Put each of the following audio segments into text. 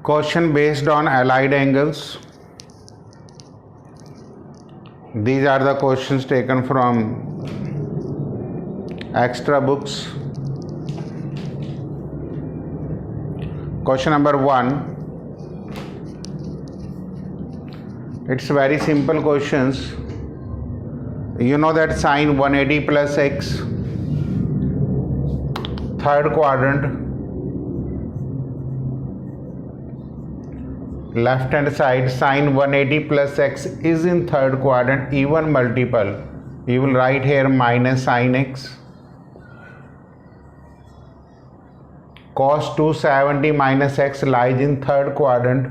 Question based on allied angles. These are the questions taken from extra books. Question number 1. It's very simple questions. You know that sine 180 plus x, third quadrant, left hand side, sine 180 plus x is in third quadrant, even multiple. You will write here minus sine x. Cos 270 minus x lies in third quadrant.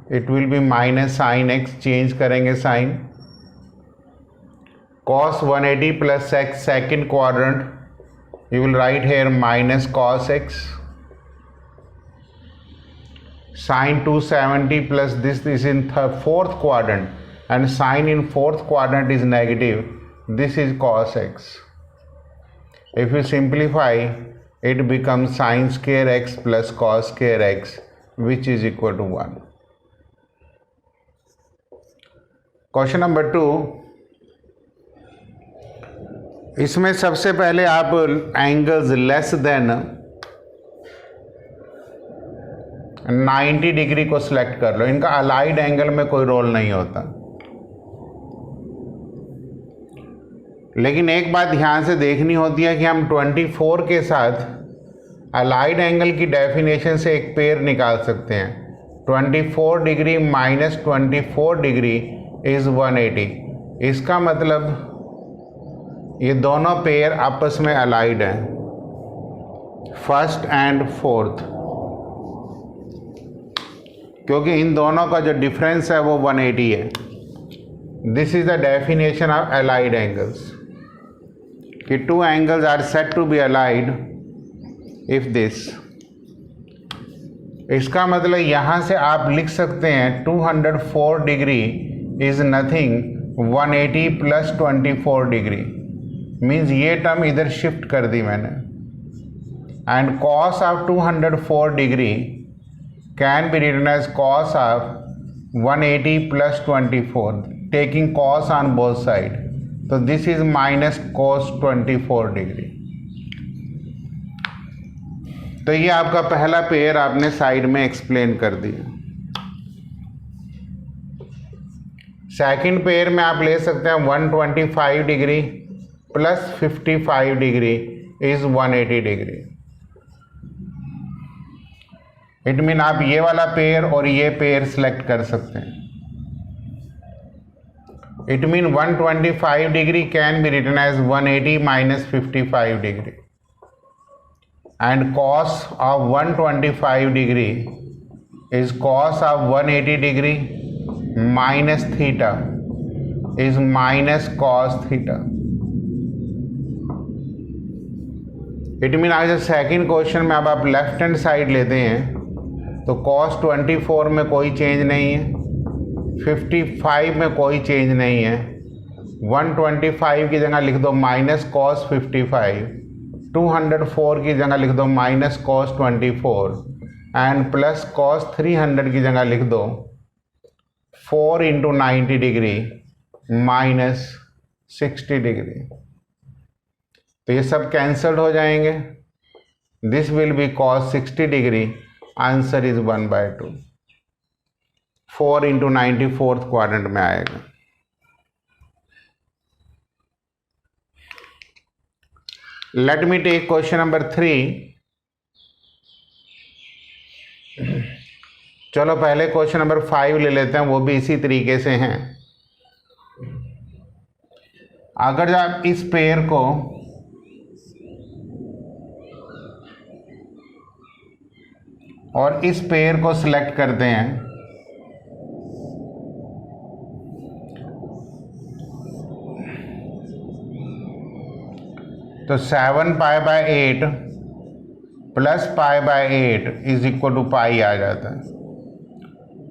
It will be minus sine x. Change करेंगे sine. Cos 180 plus x second quadrant. You will write here minus cos x. Sine 270 plus this is in fourth quadrant, and sine in fourth quadrant is negative. This is cos x. If you simplify, it becomes sine square x plus cos square x, which is equal to 1. Question number 2. इसमें सबसे पहले आप angles less than 90 degree को select कर लो. इनका allied angle में कोई role नहीं होता. लेकिन एक बात ध्यान से देखनी होती है कि हम 24 के साथ अलाइड एंगल की डेफिनेशन से एक पेयर निकाल सकते हैं. 24 डिग्री माइनस 24 डिग्री इज 180. इसका मतलब ये दोनों पेयर आपस में अलाइड हैं, फर्स्ट एंड फोर्थ, क्योंकि इन दोनों का जो डिफरेंस है वो 180 है. This is the definition of allied angles, कि two angles are said to be allied if this. इसका मतलब यहाँ से आप लिख सकते हैं 204 degree is nothing 180 plus 24 degree. Means ये टर्म इधर शिफ्ट कर दी मैंने. And cos of 204 degree can be written as cos of 180 plus 24, taking cos on both sides. So this is minus cos 24 degree. तो ये आपका पहला पेयर आपने साइड में एक्सप्लेन कर दिया. सेकंड पेयर में आप ले सकते हैं 125 degree plus 55 degree is 180 degree. It mean आप ये वाला पेयर और ये पेयर सिलेक्ट कर सकते हैं. It mean 125 degree can be written as 180 minus 55 degree, and cos of 125 degree is cos of 180 degree minus theta is minus cos theta. It mean आज second question में अब आप लेफ्ट हैंड साइड लेते हैं तो cos 24 में कोई change नहीं है, 55 में कोई चेंज नहीं है. 125 की जगह लिख दो माइनस cos 55, 204 की जगह लिख दो minus cos 24, and plus cos 300 की जगह लिख दो 4 इंटू 90 डिग्री माइनस 60 डिग्री. तो ये सब कैंसल्ड हो जाएंगे. This will be cos 60 degree. Answer is 1/2. 4 into 90 fourth quadrant में आएगा. Let me take question number 3. चलो पहले क्वेश्चन नंबर 5 ले लेते हैं, वो भी इसी तरीके से हैं. अगर आप इस पेयर को और इस पेयर को सिलेक्ट करते हैं तो 7 pi by 8 plus pi by 8 is equal to pi आ जाता है.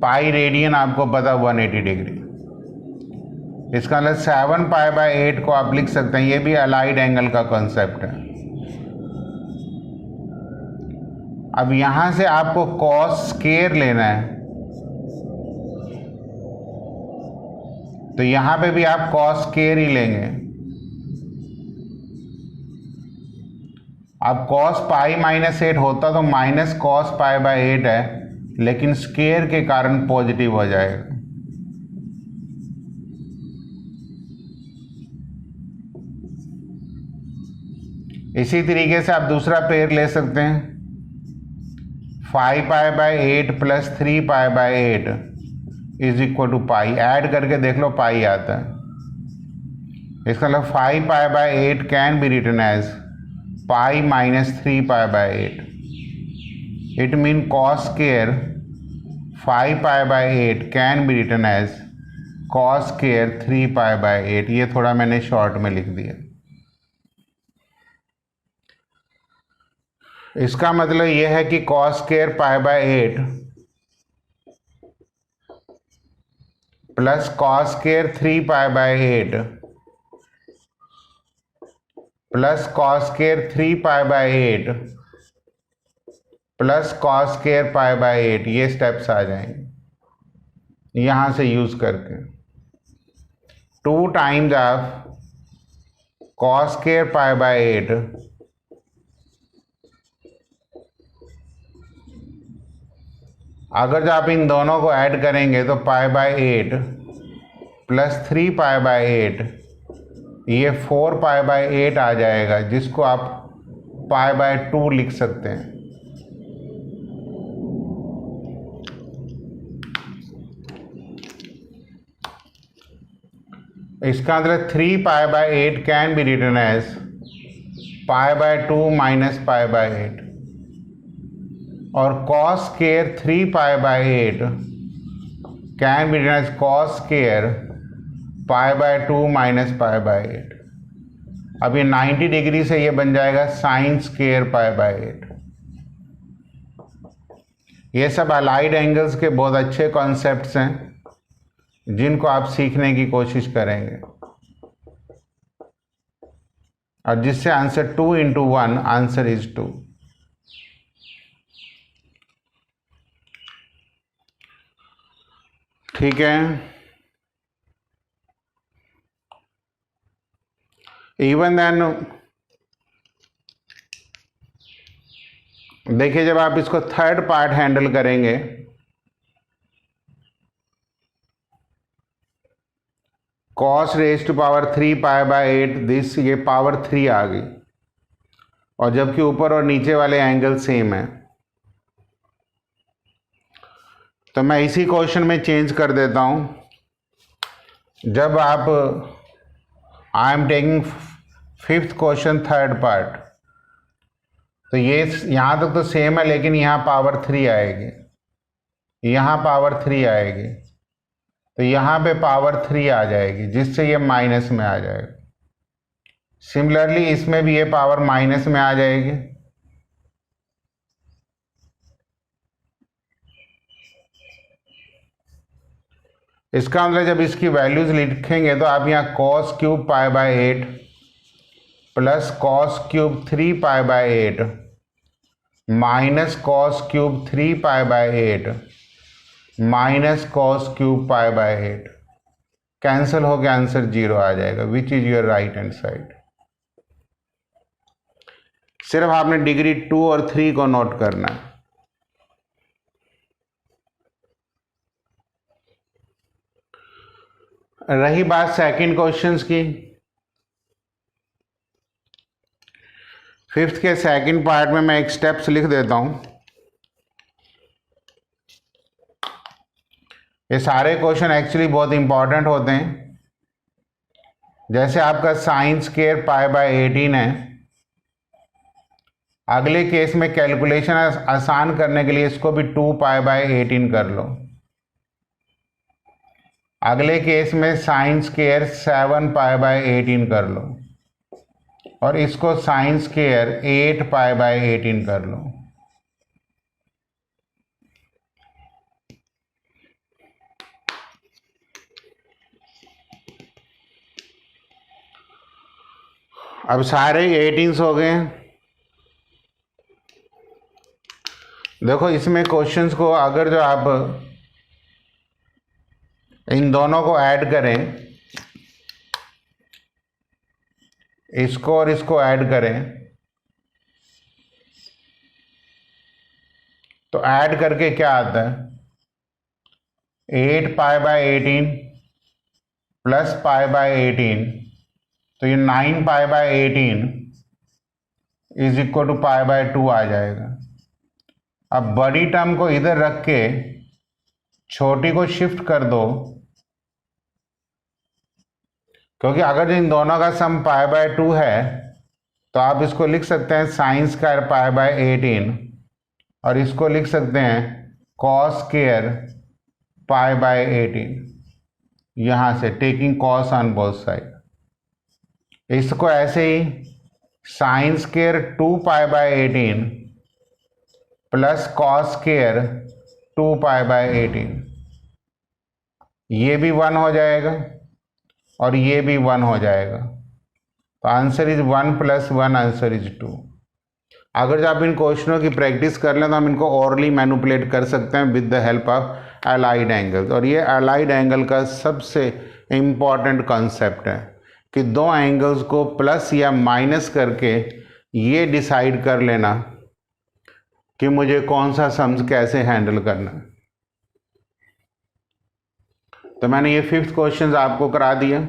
पाई रेडियन आपको पता 180 डिग्री. इसका मतलब 7 पाई बाय 8 को आप लिख सकते हैं, ये भी अलाइड एंगल का कॉन्सेप्ट है. अब यहां से आपको कॉस स्क्वायर लेना है, तो यहां पे भी आप कॉस स्क्वायर ही लेंगे। अब कॉस पाई माइनस 8 होता तो माइनस कॉस पाई बाय 8 है, लेकिन स्क्वायर के कारण पॉजिटिव हो जाएगा। इसी तरीके से आप दूसरा पेयर ले सकते हैं, 5 pi by 8 plus 3 pi by 8 is equal to pi. Add करके देख लो, पाई आता है। इसका मतलब 5 pi by 8 can be written as pi minus 3 pi by 8। It mean cos square 5 pi by 8 can be written as cos square 3 pi by 8। ये थोड़ा मैंने शॉर्ट में लिख दिया। इसका मतलब यह है कि cos square pi by 8 plus cos square 3 pi by 8 plus cos square 3 pi by 8 plus cos square pi by 8, ये स्टेप्स आ जाएंगे यहां से यूज करके। 2 times of cos square pi by 8 अगर जो आप इन दोनों को ऐड करेंगे तो पाई बाय 8 प्लस 3 पाई बाय 8, ये 4 पाई बाय 8 आ जाएगा, जिसको आप पाई बाय 2 लिख सकते हैं। इसका मतलब 3 pi by 8 can be written as pi by 2 minus pi by 8, और cos square 3 pi by 8 can be written as cos square pi by 2 minus pi by 8। अब ये 90 डिग्री से ये बन जाएगा साइन स्क्वायर पाई बाय 8। ये सब allied angles के बहुत अच्छे कॉन्सेप्ट्स हैं, जिनको आप सीखने की कोशिश करेंगे, और जिससे आंसर 2 into 1 आंसर इज 2। ठीक है। इवन देन देखिए, जब आप इसको थर्ड पार्ट हैंडल करेंगे, cos raise to power 3 pi by 8 this, ये पावर 3 आ गई, और जबकि ऊपर और नीचे वाले एंगल सेम है, तो मैं इसी क्वेश्चन में चेंज कर देता हूं। जब आप I am taking 5th question third part, तो ये यहां तक तो सेम है, लेकिन यहां पावर 3 आएगी, यहां पावर 3 आएगी, तो यहां पे पावर 3 आ जाएगी, जिससे ये माइनस में आ जाएगा। सिमिलरली इसमें भी ये पावर माइनस में आ जाएगी। इसका मतलब जब इसकी वैल्यूज लिखेंगे तो आप यहाँ cos cube pi by 8 plus cos cube 3 pi by 8 minus cos cube 3 pi by 8 minus cos cube pi by 8 cancel हो गया, आंसर 0 आ जाएगा, which is your right hand side. सिर्फ आपने डिग्री 2 और 3 को नोट करना है। रही बात सेकंड क्वेश्चंस की, 5th के सेकंड पार्ट में मैं एक स्टेप्स लिख देता हूं। ये सारे क्वेश्चन एक्चुअली बहुत इंपॉर्टेंट होते हैं। जैसे आपका साइन स्क्वायर पाई बाय 18 है, अगले केस में कैलकुलेशन आसान करने के लिए इसको भी 2 पाई बाय 18 कर लो। अगले केस में साइन स्क्वायर 7 पाई बाय 18 कर लो, और इसको साइन स्क्वायर 8 पाई बाय 18 कर लो। अब सारे 18s हो गए हैं। देखो इसमें क्वेश्चंस को अगर जो आप इन दोनों को ऐड करें, इसको और इसको ऐड करें, तो ऐड करके क्या आता है, 8π/18 प्लस π/18, तो ये 9π/18 इज इक्वल टू π/2 आ जाएगा। अब बड़ी टर्म को इधर रख के छोटी को शिफ्ट कर दो, क्योंकि अगर इन दोनों का सम π/2 है तो आप इसको लिख सकते हैं साइन स्क्वायर π/18 और इसको लिख सकते हैं कॉस स्क्वायर π/18, यहां से taking cos on both side. इसको ऐसे ही sine square 2π/18 plus cos square 2π/18, ये भी 1 हो जाएगा और ये भी 1 हो जाएगा, तो आंसर इज 1 + 1, आंसर इज 2। अगर जब आप इन क्वेश्चनों की प्रैक्टिस कर लें तो हम इनको ओरली मैनिपुलेट कर सकते हैं with the help of allied angles. और ये अलाइड एंगल का सबसे इम्पॉर्टेंट कॉन्सेप्ट है कि दो एंगल्स को प्लस या माइनस करके ये डिसाइड कर लेना कि मुझे कौन सा सम्स कैसे हैंडल करना है। तो मैंने ये 5th क्वेश्चन आपको करा दिया,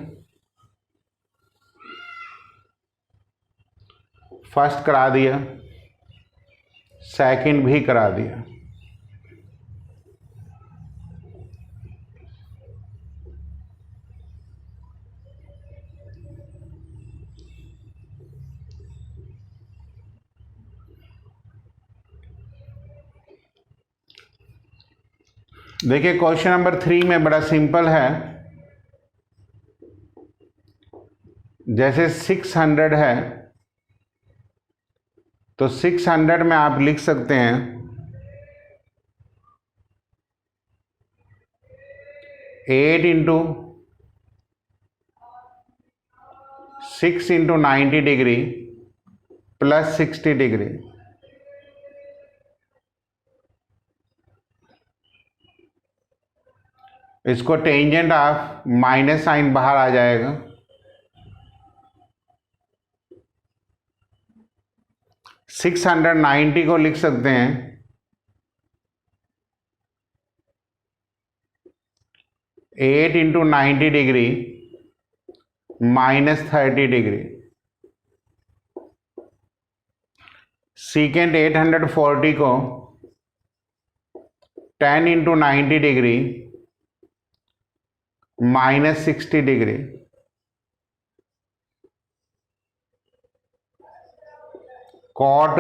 फर्स्ट करा दिया, सेकंड भी करा दिया। देखिए क्वेश्चन नंबर 3 में बड़ा सिंपल है। जैसे 600 है तो 600 में आप लिख सकते हैं 8 × 6 × 90 डिग्री प्लस 60 डिग्री। इसको टेंजेंट ऑफ माइनस साइन बाहर आ जाएगा, 690 को लिख सकते हैं 8 × 90 डिग्री -30 डिग्री। सेकेंड 840 को 10 × 90 degree -60 degree. Cot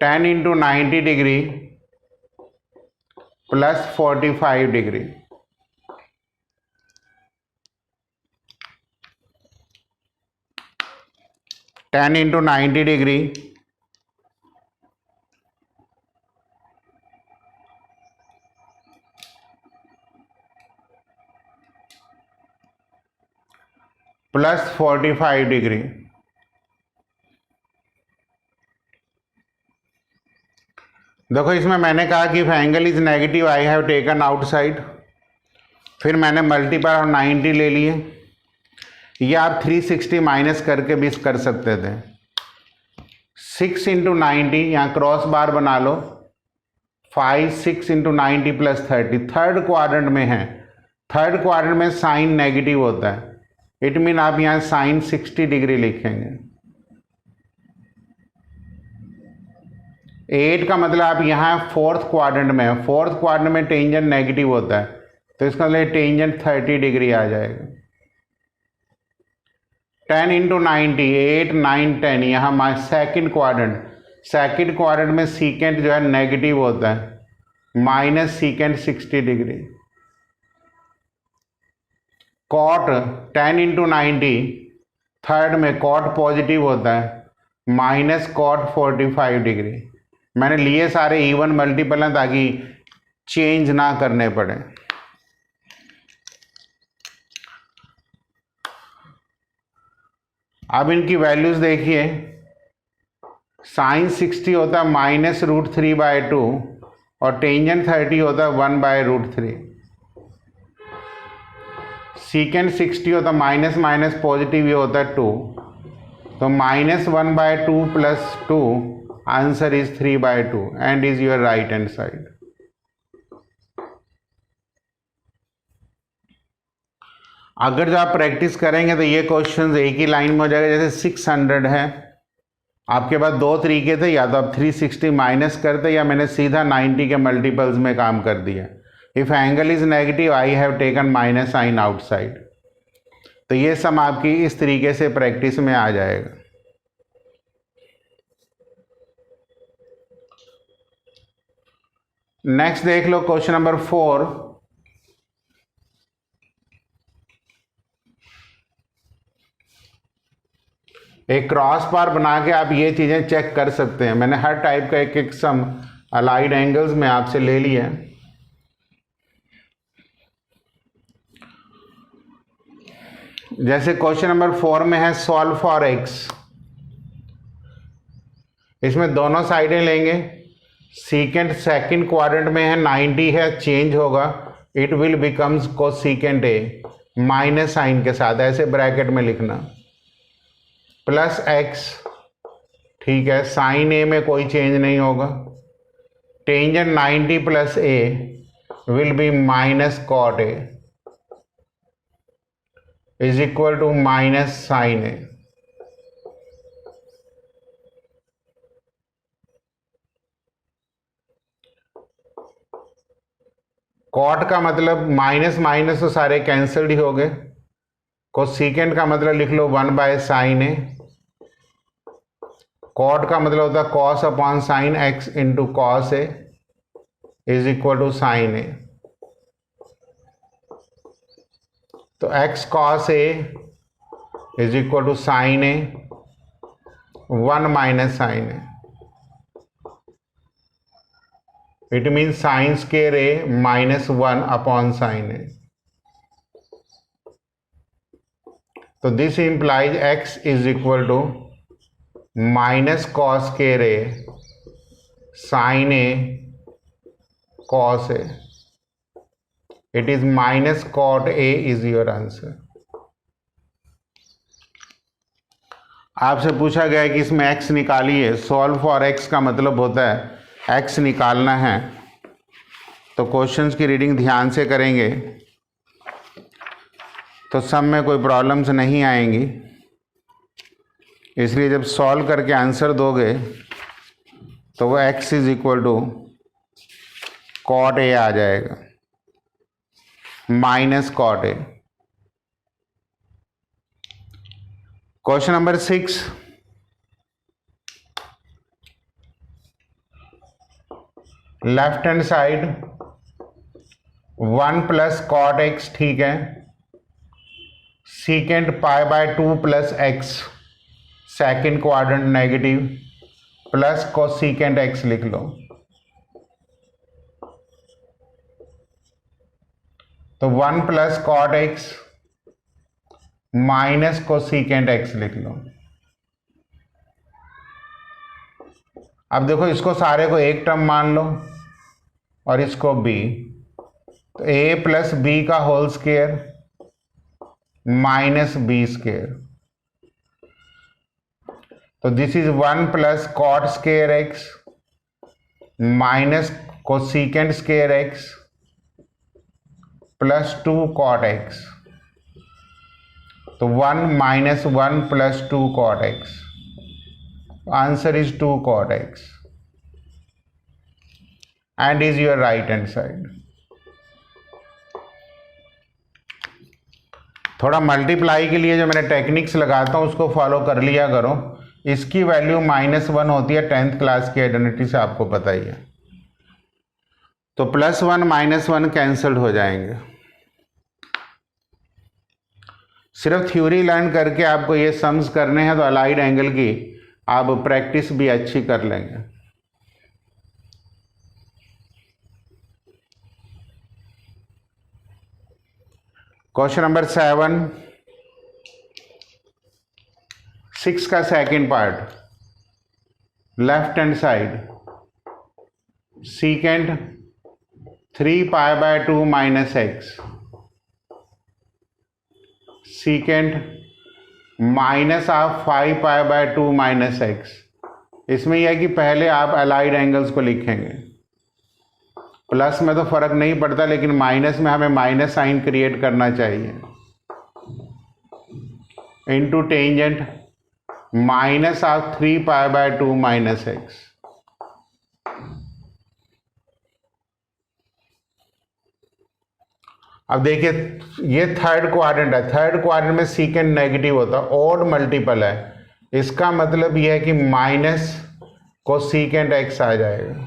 10 × 90 degree plus 45 degree. Ten into 90 degree plus 45 degree. देखो इसमें मैंने कहा कि if angle is negative I have taken outside, फिर मैंने मल्टीपल और 90 ले लिए। ये आप 360 माइनस करके भी कर सकते थे। 6 × 90 यहाँ क्रॉस बार बना लो, 5 6 × 90 + 30। थर्ड क्वाड्रेंट में है, थर्ड क्वाड्रेंट में साइन नेगेटिव होता है, इट मीन आप यहाँ साइन 60 डिग्री लिखेंगे। 8 का मतलब आप यहाँ फोर्थ क्वाड्रेंट में है, फोर्थ क्वाड्रेंट में टेंजेंट नेगेटिव होता है, तो इसका मतलब टेंजेंट 30 डिग्री आ जाएगा। 10 × 90 8 9 10, यहाँ सेकंड क्वाड्रेंट, सेकंड क्वाड्रेंट में सीकेंट जो है नेगेटिव होता है, minus secant 60 degree. Cot 10 × 90, third में कॉट पॉजिटिव होता है, माइनस कॉट 45 डिग्री। मैंने लिए सारे इवन मल्टीपल हैं ताकि चेंज ना करने पड़े। अब इनकी वैल्यूज देखिए, साइन 60 होता है -√3/2 और टेंजेंट 30 होता है 1/√3। सीकेंड 60 होता है माइनस माइनस पॉजिटिव, ये होता है 2, तो -1/2 + 2, answer is 3/2 and is your right hand side. अगर जो आप प्रैक्टिस करेंगे तो ये क्वेश्चंस एक ही लाइन में हो जाएगा। जैसे 600 है, आपके पास दो तरीके थे, या तो आप 360 माइनस करते या मैंने सीधा 90 के मल्टीपल्स में काम कर दिया। If angle is negative I have taken minus sign outside. तो ये सम आपकी इस तरीके से प्रैक्टिस में आ जाएगा। नेक्स्ट देख लो क्वेश्चन नंबर 4। एक क्रॉस बार बना के आप ये चीजें चेक कर सकते हैं। मैंने हर टाइप का एक एक सम अलाइड एंगल्स में आपसे ले लिया है। जैसे क्वेश्चन नंबर 4 में है सॉल्व फॉर x। इसमें दोनों साइडें लेंगे। सीकेंट सेकंड क्वाड्रेंट में है, 90 है, चेंज होगा, it will becomes cosecant A minus sign के साथ, ऐसे ब्रैकेट में लिखना, प्लस x, ठीक है, साइन ए में कोई चेंज नहीं होगा। Tangent 90 + a will be minus cot A is equal to minus sine A. Cot का मतलब माइनस माइनस तो सारे कैंसल्ड ही हो गए। कोसेकेंट का मतलब लिख लो 1/sin ए। कॉट का मतलब होता है cos upon sine x into cos a is equal to sine a. तो x cos a is equal to sine a 1 minus sine a. It mean sine square a -1 upon sine a. तो this implies x is equal to minus cos square a sine a cos a. It is minus cot A is your answer. आपसे पूछा गया है कि इसमें x निकालिए। Solve for x का मतलब होता है x निकालना है। तो क्वेश्चंस की रीडिंग ध्यान से करेंगे तो सम में कोई प्रॉब्लम्स नहीं आएंगी। इसलिए जब सॉल्व करके आंसर दोगे तो वो x is equal to cot a आ जाएगा, minus cot a. Question number 6, left hand side 1 + cot x, ठीक है। Secant π/2 + x, second quadrant negative, plus cosecant x लिख लो। तो 1 + cot x minus cosecant x लिख लो। अब देखो इसको सारे को एक टर्म मान लो और इसको b। तो a + b का whole square minus b square. तो this is 1 + cot square x minus cosecant square x plus 2 cot x। तो 1 - 1 + 2 cot x, answer is 2 cot x and is your right hand side. थोड़ा multiply के लिए जो मैंने techniques लगाता हूँ उसको फॉलो कर लिया करो। इसकी वैल्यू -1 होती है 10th क्लास की आइडेंटिटी से, आपको पता ही है। तो +1 -1 कैंसल्ड हो जाएंगे। सिर्फ थ्योरी लर्न करके आपको ये सम्स करने हैं तो अलाइड एंगल की आप प्रैक्टिस भी अच्छी कर लेंगे। क्वेश्चन नंबर 7, 6 का second part. Left hand side secant 3π/2 minus x, secant minus आप 5π/2 माइनस एक्स। इसमें यह है कि पहले आप अलाइड एंगल्स को लिखेंगे। प्लस में तो फर्क नहीं पड़ता, लेकिन माइनस में हमें माइनस साइन क्रिएट करना चाहिए। Into tangent minus of 3π/2 minus x. अब देखिए ये थर्ड क्वाड्रेंट है, थर्ड क्वाड्रेंट में सीकेंट नेगेटिव होता है, ऑड मल्टीपल है, इसका मतलब यह है कि माइनस को सीकेंट एक्स आ जाएगा।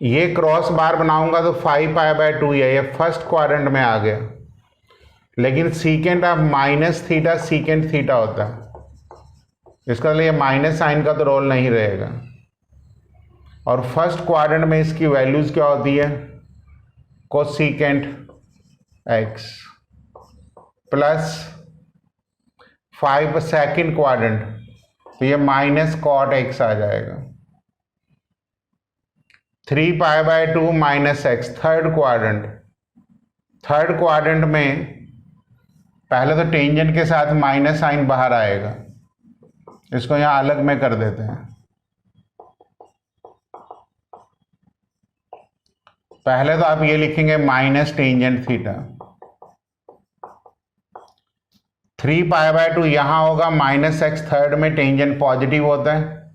ये क्रॉस बार बनाऊंगा तो 5π/2 है, ये फर्स्ट क्वाड्रेंट में आ गया, लेकिन secant of minus theta secant theta होता है, इसका लिए माइनस साइन का तो रोल नहीं रहेगा। और फर्स्ट क्वाड्रेंट में इसकी वैल्यूज क्या होती है, cosecant x plus 5 second quadrant, तो ये माइनस कॉट एक्स आ जाएगा। 3π/2 minus x third quadrant, third quadrant में पहले तो टेंजेंट के साथ माइनस साइन बाहर आएगा, इसको यहां अलग में कर देते हैं। पहले तो आप ये लिखेंगे माइनस टेंजेंट थीटा, 3π/2 यहां होगा, माइनस एक्स थर्ड में टेंजेंट पॉजिटिव होता है,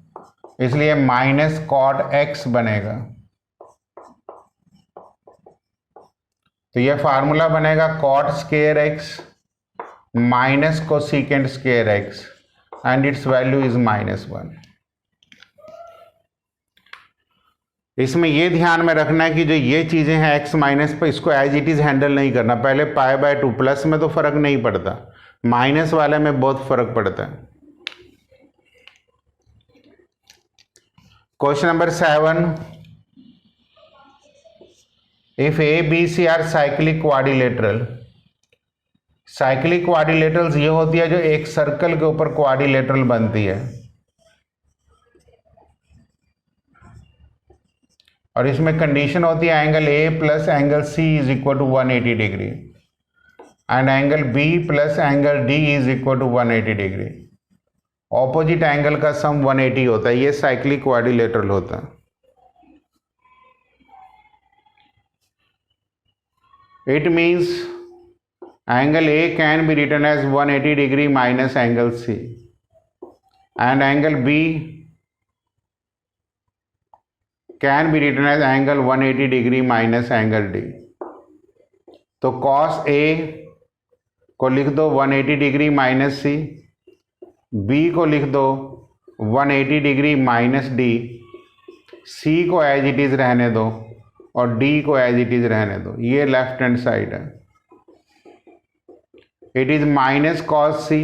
इसलिए माइनस कॉट एक्स बनेगा। तो ये फार्मूला बनेगा cot square X minus cosecant square X and it's value is -1। इसमें ये ध्यान में रखना है कि जो ये चीजें हैं एक्स माइनस पर, इसको एज इट इज हैंडल नहीं करना। पहले π/2 प्लस में तो फर्क नहीं पड़ता, माइनस वाले में बहुत फर्क पड़ता है। Question number 7, if A B C are cyclic quadrilateral, cyclic quadrilaterals ये होती है जो एक सर्कल के ऊपर क्वाड्रिलेटरल बनती है, और इसमें कंडीशन होती है angle A plus angle C is equal to 180 degree and angle B plus angle D is equal to 180 degree. Opposite angle का सम 180 होता है, ये साइक्लिक क्वाड्रिलेटरल होता है। It means angle A can be written as 180 degree minus angle C and angle B can be written as angle 180 degree minus angle D. तो cos A को लिख दो 180 डिग्री माइनस सी, B को लिख दो 180 degree minus D, सी को as it is रहने दो और डी को एज इट इज रहने दो। ये लेफ्ट हैंड साइड है, it is minus cos C,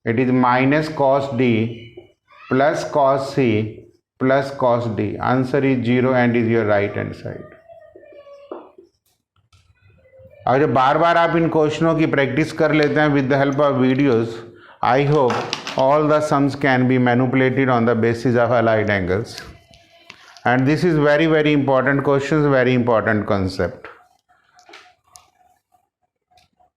it is minus cos D plus cos C plus cos D. Answer is 0 and is your right hand side. और जब बार बार आप इन क्वेश्चनों की practice कर लेते हैं with the help of videos, I hope all the sums can be manipulated on the basis of allied angles, and this is very important questions, very important concept.